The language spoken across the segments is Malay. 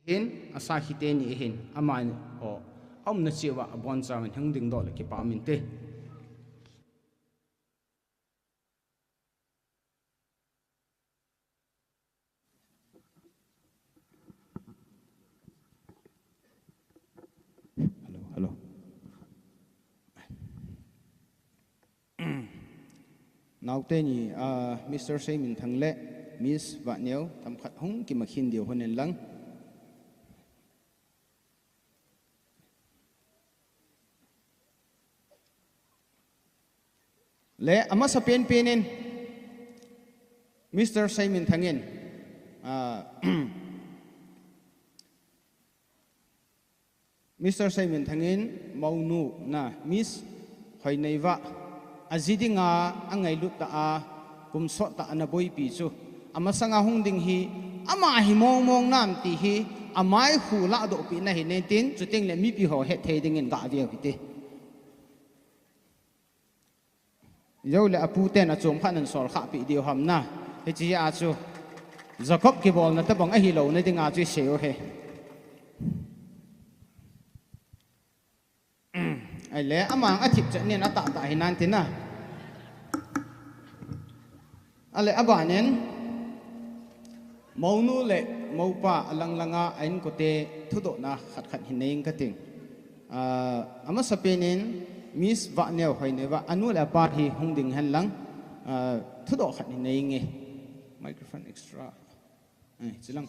hin asa hite ni hin aman ho om na chiwa bon chawen hang ding do le ki pa min te hello now te ni Mr. Seiminthang le Miss Vaneu tam khat hung ki makhin dio honen lang le ama sa pen penin Mr. Seiminthangin Mr. Seiminthangin maunu na Miss Hoineivah azidinga angai lutta a kumso ta anaboi pi chu ama sanga hungding hi ama hi mong nam ti hi amai hu la do pi na hi ne tin chuting le mi pi ho he the ding in ga dia hi te yo le apu ten a chom khan an sol kha pi dio ham na he chi a chu Jacob ki bol na ta bang a hi lo na ding a chu seo he ai le amang a thip cha nen a ta ta hi nan tin na ale abanen maunu le mopa alang langa ain ko te thudo na khat khat hineng ka ting ama sapenin Miss Vaneu Hoineivah anu la pa hi hungding han lang thudo khat hineng nge microphone extra chilang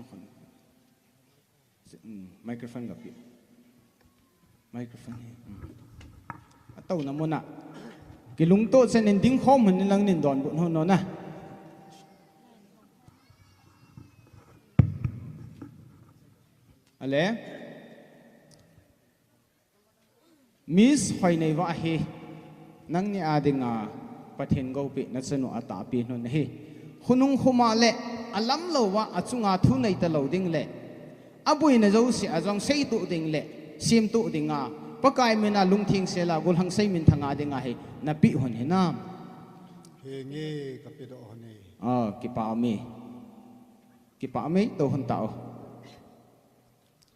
khon microphone ga pi microphone atau namona kilung to sen ending khom hin lang nin don bu no na ale Miss Hoineivah hi nang ni adinga pathen go pi na chanu ata pi no na hi hunung khuma le alam lo wa achunga thu nei ta lo ding le abui na zo si azong sei tu ding le sim tu dinga pakai mena lungthing sela gul hang Seiminthanga dinga hi na pi hon he nam he nge ka pe do hone ki pa me to hon tao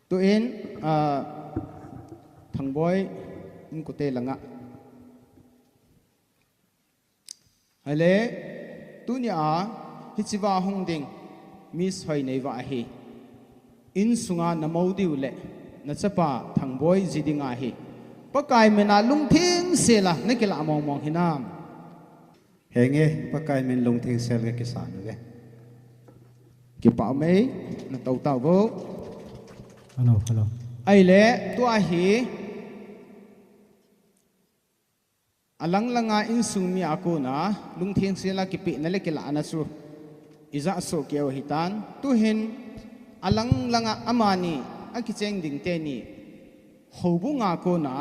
tu in thang boy in ko te langa hale tu ni a hichiwa hongding Miss Hoineivah hi in sunga na maudiu le na chapa thang boy jidinga hi pakai mena lungthing sela nakila mong hinam henge pakai men lungthing sel ke kisan ve ki pa me na tau tau bo hello ai le tu a hi alang langa in sumi ako na lungthing sela ki pi na le kila na su iza so kyo hitan tu hin alang langa amani akicheng ding te ni hobunga ko na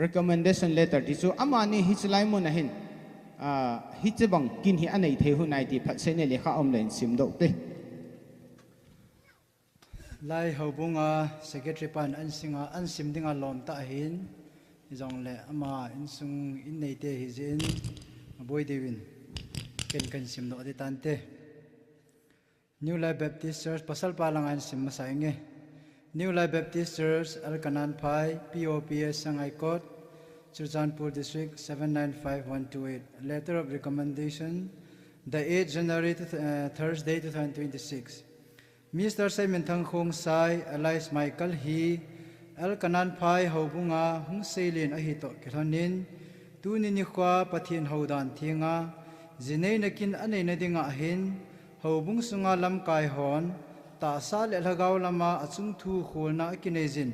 recommendation letter ti chu amani hichlai mo na hin hichebang kin hi anei the hu nai ti phat se ne lekha om len sim do te lai hobunga secretary pan an singa an sim dinga lom ta hin jong le ama in sung in nei te hi jin boy dewin ken sim do de tan te New Life Baptist Church pasal palangan sim masainge New Life Baptist Church Alkanan Pai POPS Sangai Kot Churchanpur District 795128 letter of recommendation the 8th January Thursday 2026 Mr. Seiminthang Khongsai Alice Michael He Alkanan Pai Hobunga Hung Seilin Ahito Kilonin Tunini Kwa Pathin Hodan Thinga Zinei Nakin Anei Nadinga Ahin Hobung sunga lam kai hon ta sa le lagaw lama achung thu khulna kinejin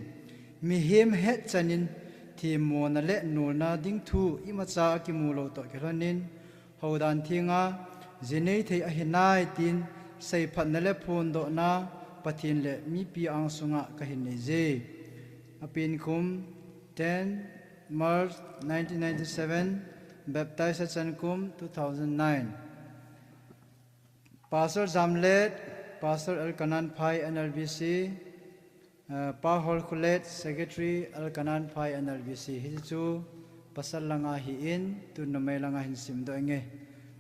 mi hem het chanin thimo na le nu na ding thu imacha ki mulo to kiranin hodan thinga zinei thei a hinai tin sei phat na le phun do na pathin le mi pi ang sunga ka hin nei je apin khum 10 March 1997 baptized at Chankum 2009 Pastor Zamlet, Pastor Alkanan Pai NLBC, Pahol Kulet, Secretary Alkanan Pai NLBC. Hichu pasal langa hi in tu namay langa hin sim do enge.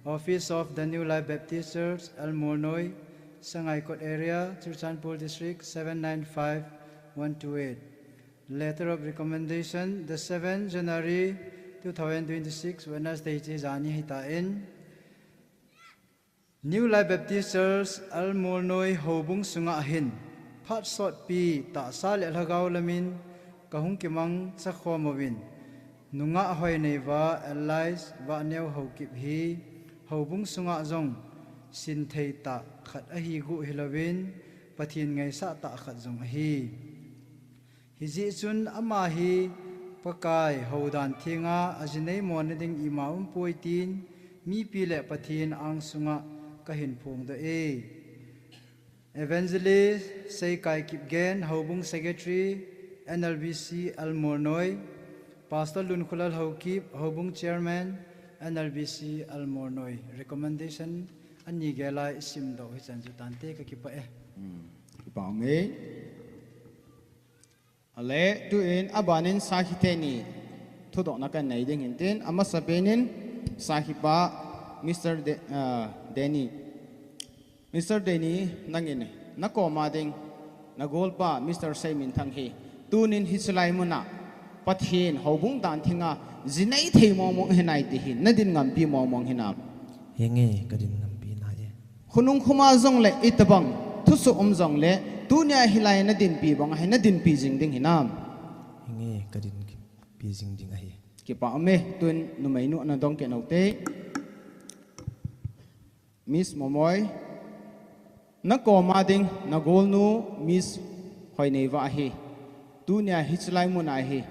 Office of the New Life Baptist Church Almonoi, Sangay Kot area, Chirchanpur district 795128. Letter of recommendation, the 7th January 2026, Wednesday, Jani Hitain. New Life Baptist Church, Almornoi Hobung Sungahin, Pat Sot Pi, Ta Sal El Hagaw Lamin, Kahung Kimang Sakhomovin, Nunga Hoineivah, Elais, Vaneo Haokip Hi, Hobung Sunga Zong, Sin Thei Ta, Khat Ahi Gu Hilawin, Patin Ngay Sa Ta Khat Zong Ahi. Hizi Chun Amahi, Pakai, Haudan Tinga, Ajinay Monading Imaum Poitin, Mi Pile Patin Ang Sunga, Kahin Pong the A. Evangelist Sei Kai Kip Gen, Haubung Secretary, NLBC Almornoi, Pastor Lunkulal Haokip, Haubung Chairman, NLBC Almornoi. Recommendation, Anigela Isimdo, Hisanjutante Kakipa E. Kipa me. Ale tu in abanin sakiteni. Tudok na kan naiding hintin. Ama sabenin sahiba Mr. Denny. Mr. Denny nangin nako mading nagolpa Mr. Seiminthang hi tunin hisulai muna pathin hobung dan thinga zinai thei momong hinai tihin nadin ngampi momong hinam henge kadin ngampi na ye khunung khuma zong le itabang thusu zong le tunya hilai nadin pi bang hai nadin pi jing ding hinam henge kadin pi jing ding ahi ki pa me tun numainu na dong ke note Miss Momoy nako mading nagolnu Miss Hoineivah hi tunya hislai munai hi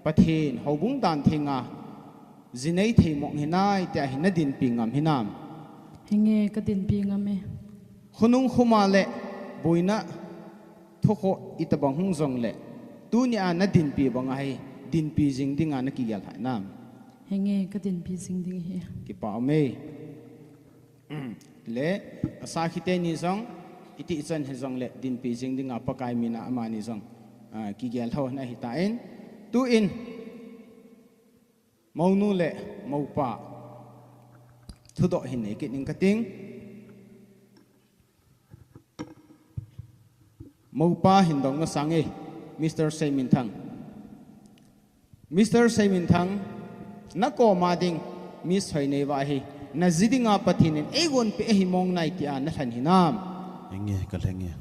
pathin hobung dan thinga zinai thei mong hinai ta hinadin pingam hinam henge kadin pingame khunung khuma le boina thoko itabang hung zong le tunya nadin pi bang hi din pi jing dinga na ki gal nam henge kadin pi sing ding he ki pa me le asa khite ni zong iti chan he zong le din pi jing dinga pakai mina amani zong ki gal tho na hitain tu in maunu le maupa thudo hin ne ki ning kating maupa hindong na sange Mr. Seiminthang nako mading Miss Hoineivah hi nazidinga pathinin egon pe himong nai ti an than hinam henge kalhenge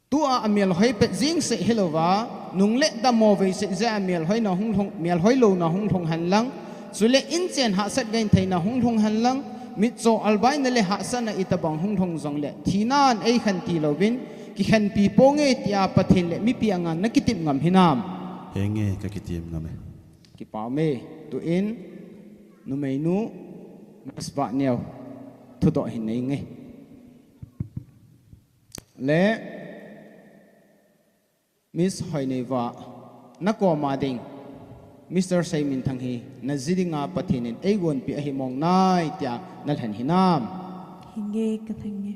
tu a amial hoi pe jing se helowa nungle da mo ve se ja amial hoi na hung thong mial hoi lo na hung thong han lang sule in chen ha sat gain thaina hung thong han lang mit zo albai na le ha sana itabang hung thong zong le thinan ei khan ti lovin ki khan pi ponge tia pathin le mi pi anga nakitip ngam hinam henge kakitim ngame ki pa me tu in nu meinu masba neo thu do hin nei nge le Miss Hoineivah nako mading Mr. Seiminthang hi nazidinga pathinin egon pi ahimong nai tia nalhan hinam henge kathenge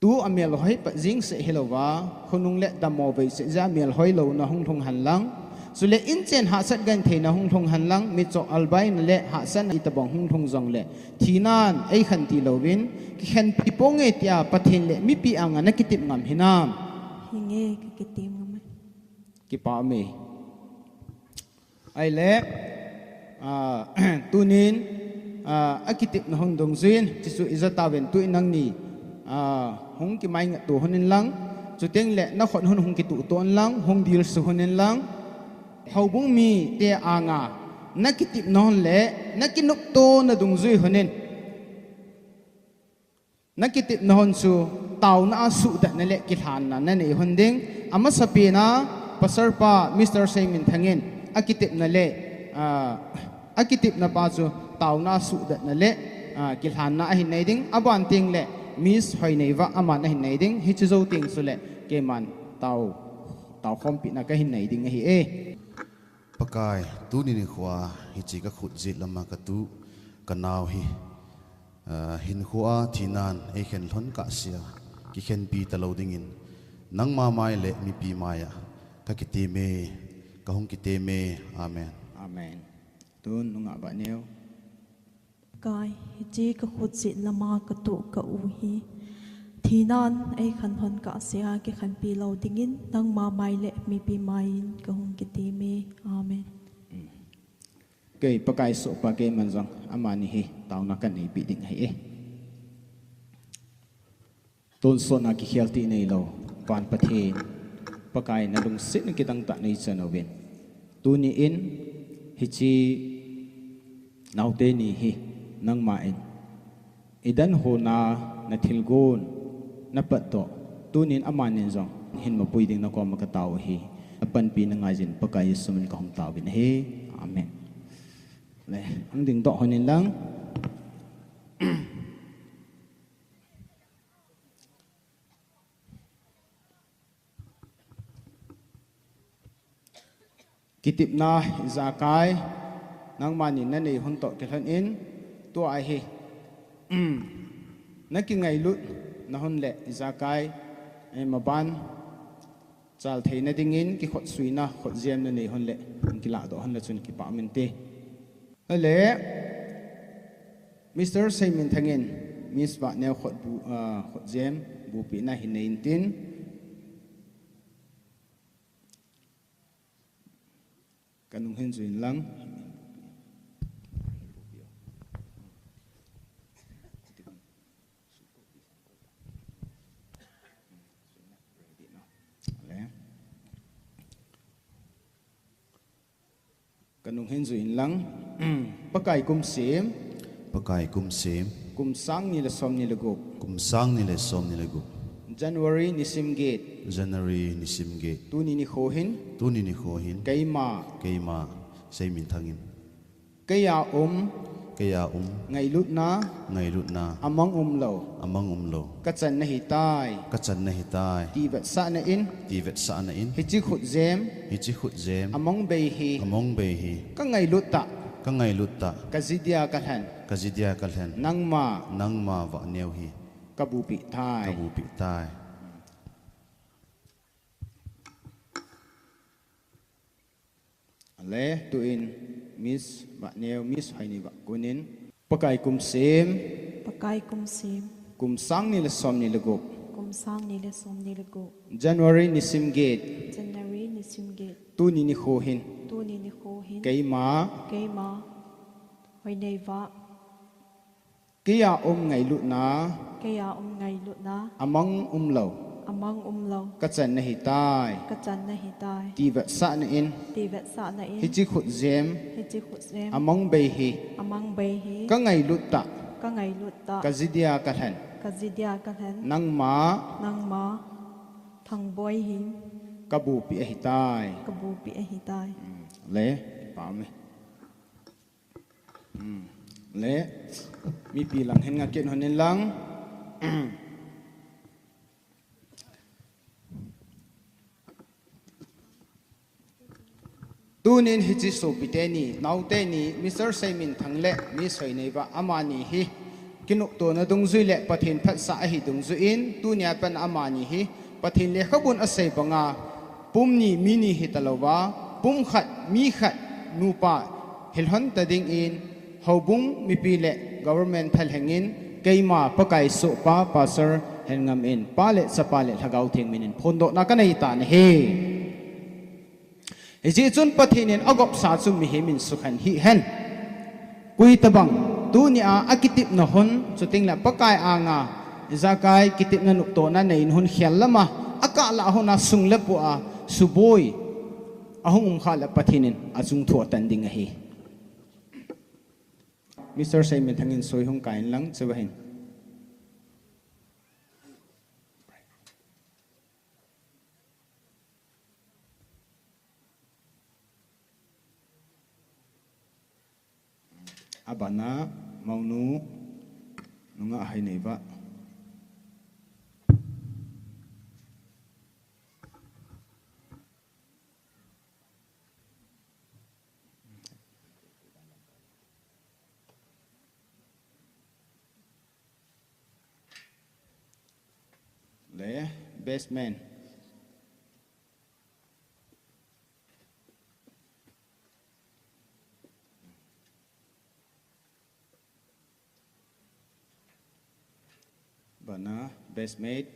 tu amial hoi pa jing se helowa khunung le damo ve se ja mial hoi lo na hung thong han lang sule in chen ha sat gan theina hung thong han lang mi cho albai na le ha san itabang hung thong zong le thinan ei khan ti lovin ki khan pi ponge tia pathin le mi pi anga nakitip ngam hinam henge kakitim ngame ki pa me ai le tunin akitip na hung dong zin chisu izatawen tu inang ni hung ki mai tu honin lang chuteng le na khon hung ki tu ton lang hung dil su honin lang haubung mi te anga nakitip non le nakinuk to na dung zui honin nakitip non su tau na su da na le ki than na na nei honding ama sapina pasarpa Mr. Seiminthangin akitip na le akitip na pa chu tau na su da na le ki than na hin nei ding aban ting le Miss Hoineivah aman hin nei ding hi chu zo ting su le ke man tau khom pi na ka hin nei ding hi e pakai tu ni khwa hi chi ka khut zit lama ka tu kanaw hi hin khwa thinan e khen thon ka sia ki khen pi ta lo ding in nang ma mai le mi pi maya ka ki te me ka hong ki te me amen amen tun nunga ba neu Pakai hiji ka khutsit lama ka tu ka uhi. Thinan ay khanhon ka asya ki khan pi lo dingin nang ma mai le mi pi main ka hung kitimi. Amen. Kay pakai so pakai manjang amani hi tau na kan nei pi ding hai ton so na ki khialti nei lo pan pathe pakai na lung sit na kitang ta nei chanovin tuni in hichi naute ni hi nang main idan ho na thilgon na patto tunin amanin jong hin ma puiding na ko makataw hi apan pi na ngajin pakai sumin ka hong tawin he amen le ang ding to honin lang kitip na zakai nang manin na nei hon to kelan in to ai hi na ki ngai lut na hon le zakai ai maban chal theina dingin ki khot suina khot jem na nei hon le ki la do hon la chun ki pa min te le Mr. Seiminthangin Miss ba ne khot bu khot jem bu pi na hin nei tin kanung hen zuin lang kanung hen zuin lang pakai kum sim pakai kum sim kum sang ni la som ni lagup kum sang ni le som ni le gu January ni sim gate January ni sim ge tu ni khohin tu ni khohin kaima keima Seiminthangin kaya kaya ngai lut na amang lo kachan na hitai ti vet sa na in hichi khut jem among bei hi ka ngai lut ta kazidia kalhan nangma va neu hi kabupi thai le tu in Miss Batneo Miss Hoineivah kunin pakai kum sim kum sang ni la som ni lagup January ni sim gate tu ni khohin kaima Hoineivah kaya ngai lut na amang lo kachan na hitai ti vet sa na in hichi khut jem among bei hi ka ngai lut ta kazidia kalhan nangma thang boy hin kabupi hitai le pa me le mi pi lang hen nga ken honen lang tunin hichi so piteni nauteni Mr. Seiminthang le Miss Hoineivah amani hi kinuk to na dungzui le pathin phat sa hi dungzu in tunia pan amani hi pathin le khabun asai banga pumni mini hi talowa pum khat mi khat nupa helhon tading in hobung mi pi le government thal hengin keima pakai so pa pasar hengam in pale sa pale thagau thing minin phondo na kanai ta ne he Iji chun pathinin agop sa chum mi himin sukhan hi hen kui tabang tu ni a akitip na hon chuting la pakai anga zakai kitip na nukto na nein hun khial lama akala hona sungle pu a suboi ahung khala pathinin achung thu tanding hi Mr. Seiminthangin soi hung kain lang chubahin abana maunu nunga Hoineivah le best man best mate.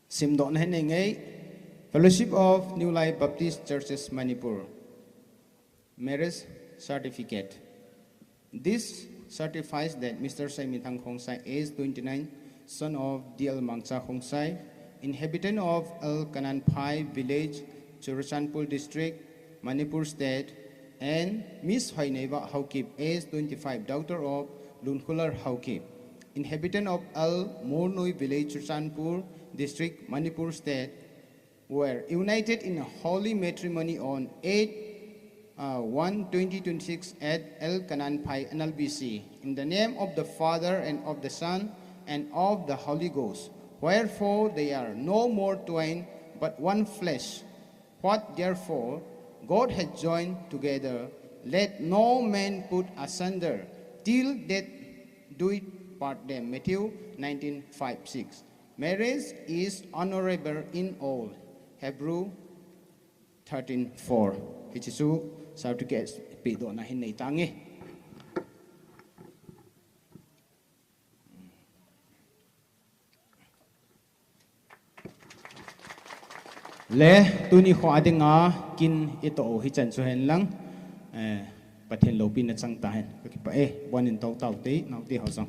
Simdon Henning Fellowship of New Life Baptist Churches Manipur. Marriage certificate. This certifies that Mr. Seiminthang Khongsai, age 29, son of D.L. Mangcha Khongsai, inhabitant of Al Kananpai village, Churachandpur district, Manipur state, and Miss Hoineivah Haokip, age 25, daughter of Lunkular Haokip, inhabitant of Al Mornoi village, Churachandpur district, Manipur state, were united in a holy matrimony on 8/1/2026 at El Kananpai NLBC, in the name of the Father and of the Son and of the Holy Ghost. Wherefore they are no more twain, but one flesh. What therefore God hath joined together, let no man put asunder, till death do it part them. Matthew 19:5-6. Marriage is honorable in all. Hebrew 13:4. Hichisu certificates pido na hinay tangi. Le tuni ko ading kin ito hichan suhen lang pathen lopin at sang tahen kakipa buanin taw taw ti naw ti hosang